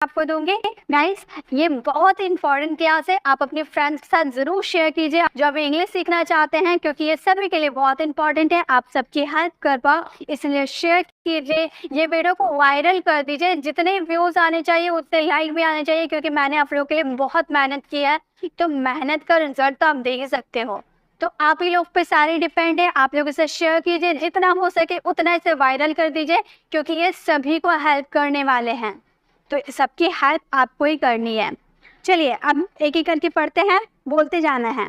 आपको दूंगी। गाइस, ये बहुत इंपॉर्टेंट क्लास है, आप अपने फ्रेंड्स के साथ जरूर शेयर कीजिए जो अभी इंग्लिश सीखना चाहते हैं, क्योंकि ये सभी के लिए बहुत इंपॉर्टेंट है। आप सबकी हेल्प कर पाओ, इसलिए शेयर कीजिए, ये वीडियो को वायरल कर दीजिए। जितने व्यूज आने चाहिए उतने लाइक भी आने चाहिए, क्योंकि मैंने आप लोगों के लिए बहुत मेहनत की है। तो मेहनत का रिजल्ट तो आप देख ही सकते हो, तो आप ही लोग पे सारी डिपेंड है। आप लोग इसे शेयर कीजिए, जितना हो सके उतना इसे वायरल कर दीजिए, क्योंकि ये सभी को हेल्प करने वाले हैं। तो सबकी हेल्प आपको ही करनी है। चलिए अब एक एक करके पढ़ते हैं, बोलते जाना है।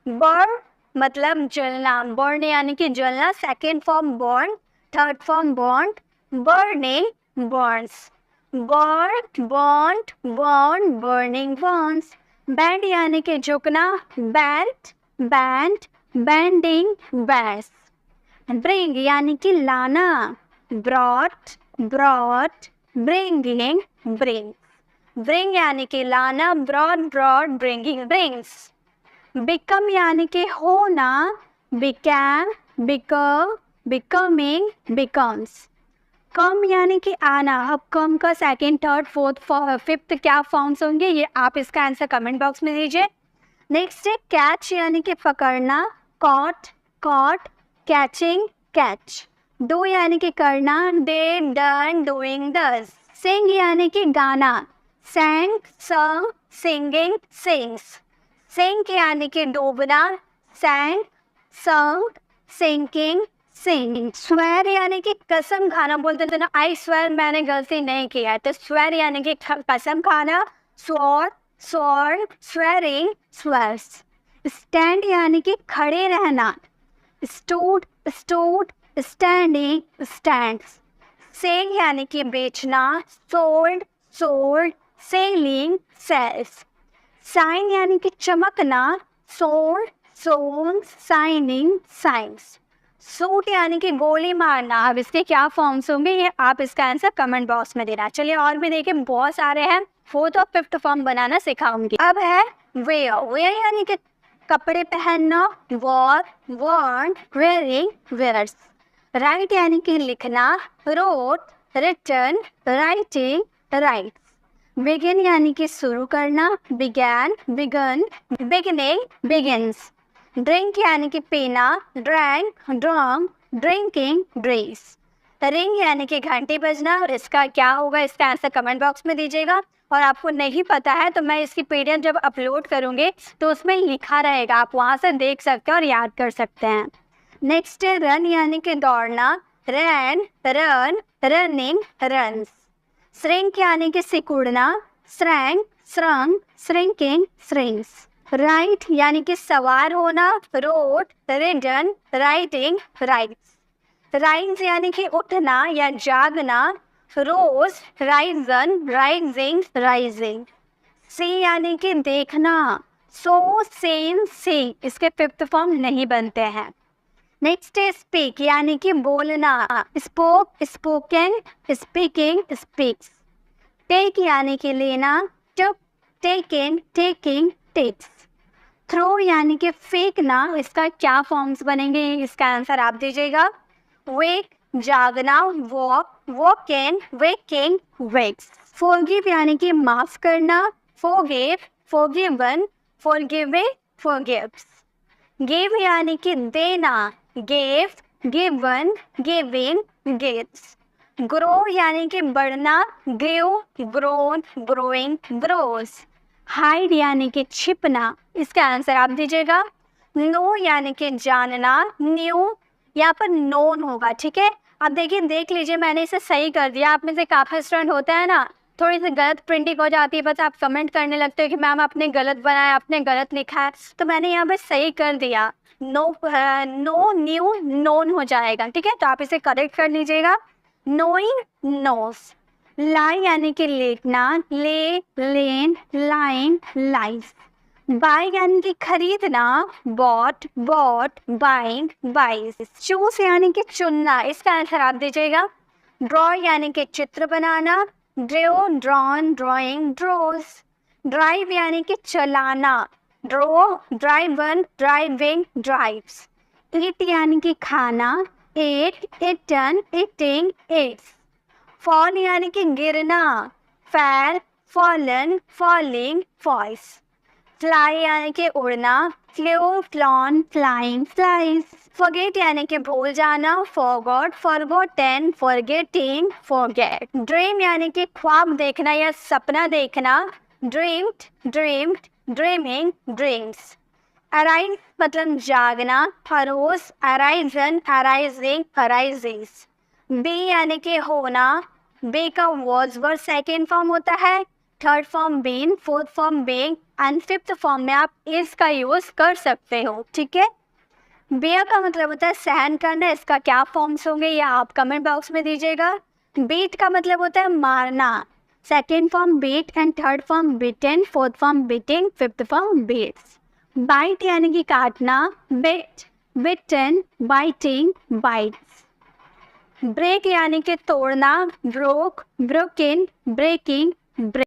बर्न मतलब जलना, बर्न यानी कि जलना। Second form burn, third form bond, burning, burns, burn, bond, bond, burning, burns. Bend यानी कि झुकना, bend, bend, bending, bends. Bring यानी कि लाना, brought, brought, bringing, bring. Bring यानी कि लाना, brought, brought, bringing, brings. Become यानी कि होना, became, become, becoming, becomes. Come यानी कि आना। अब कम का सेकेंड, थर्ड, फोर्थ, फिफ्थ क्या फॉर्म्स होंगे, ये आप इसका आंसर कमेंट बॉक्स में दीजिए। नेक्स्ट है कैच यानी कि पकड़ना, caught, caught, catching, catch. Do यानी कि करना, did, done, doing, does. Sing यानी कि गाना, sang, sung, singing, sings। Sink यानी कि डूबना, sang, sung, sinking, singing। Swear यानी कि कसम खाना, बोलते थे ना आई स्वेर, मैंने गलती नहीं किया है, तो स्वेर यानी कि कसम खाना, swore, swore, swearing, swears। Stand यानी कि खड़े रहना, stood, stood, standing, stands। Sell यानी कि बेचना, sold, sold, selling, sells। Shine यानी कि चमकना, sold, sold, signing, signs। Shoot यानी कि गोली मारना। अब इसके क्या फॉर्म्स होंगे ये आप इसका आंसर कमेंट बॉक्स में देना। चलिए और भी देखिए, बहुत सारे हैं। फोर्थ और फिफ्थ फॉर्म बनाना सिखाऊंगी। अब है वेयर। वेयर यानी कि कपड़े पहनना, wore, worn, wearing, wears. Write यानी कि लिखना, wrote, written, writing, writes. Begin यानी कि शुरू करना, began, begun, beginning, begins. Drink यानी कि पीना, drank, drunk, drinking, drinks. Ring यानी कि घंटी बजना, और इसका क्या होगा इसका आंसर कमेंट बॉक्स में दीजिएगा। और आपको नहीं पता है तो मैं इसकी पीडीएफ जब अपलोड करूँगी तो उसमें लिखा रहेगा, आप वहाँ से देख सकते हैं और याद कर सकते हैं। नेक्स्ट है रन यानी कि दौड़ना, run, run, running, runs. Shrink यानी कि सिकुड़ना, shrank, shrunk, shrinking, shrinks. Right यानी कि सवार होना, road, ridden, writing, rights. Rise यानी कि उठना या जागना, रोज, राइजन, राइजिंग, राइजिंग। सी यानी कि देखना, सो, सेन, सी। इसके फिफ्थ फॉर्म नहीं बनते हैं। नेक्स्ट है स्पीक यानी कि बोलना, spoke, spoken, speaking, speaks. Take यानी कि लेना, took, taking, taking, takes. Throw यानी कि फेंकना, इसका क्या फॉर्म्स बनेंगे इसका आंसर आप दीजिएगा। वेक, जागना, woke, woken, waking, wakes. Forgive यानी कि माफ करना, forgive, forgiven, forgiving, forgives. Give यानी कि देना, gave, given, giving, gives. Grow यानी कि बढ़ना, grow, grown, growing, grows. Hide यानी कि छिपना, इसका आंसर आप दीजिएगा। नो यानी कि जानना, न्यू, यहाँ पर नोन होगा, ठीक है। अब देखिए, देख लीजिए मैंने इसे सही कर दिया। आप में से काफ़ी स्टूडेंट होता है ना, थोड़ी सी गलत प्रिंटिंग हो जाती है, बस आप कमेंट करने लगते हो कि मैम आपने गलत बनाया, आपने गलत लिखा है, तो मैंने यहाँ पर सही कर दिया। नो, नो, न्यू, नोन हो जाएगा, ठीक है। तो आप इसे करेक्ट कर लीजिएगा। Knowing, nose. लाई यानी कि लेटना, ले, लेन, लाइन, लाइफ। बाय यानी कि खरीदना, bought, bought, buying, buys. Choose यानी कि चुनना, इसका आंसर आप दीजिएगा। ड्रॉ यानी कि चित्र बनाना, ड्रो, ड्रॉन, ड्रॉइंग, ड्रोज। ड्राइव यानी कि चलाना, ड्रो, ड्राइवन, ड्राइविंग, ड्राइव्स। ईट यानी कि खाना, एट, इटन, इटिंग, एट्स। फॉल यानी कि गिरना, फैल, fallen, falling, falls. Fly यानी कि उड़ना, flew, flown, flying, flies. Forget यानी कि भूल जाना, forgot, forgotten, forgetting, forget. Dream यानी कि ख्वाब देखना या सपना देखना, dreamed, dreamed, dreaming, dreams. Arise मतलब जागना, arose, arisen, arising, arises. Be यानी कि होना, be का was वर्ड सेकेंड फॉर्म होता है, third form been, fourth form being and fifth form में आप इस का यूज कर सकते हो, ठीक है। बेयर का मतलब होता है सहन करना, इसका क्या फॉर्म्स होंगे या आप कमेंट बॉक्स में दीजिएगा। बीट का मतलब होता है मारना, second form beat and third form beaten, fourth form beating, fifth form beats. Bite यानी कि काटना, bit, bitten, biting, bites. Break यानी कि तोड़ना, ब्रोक, ब्रोकन, ब्रेकिंग, ब्रेक।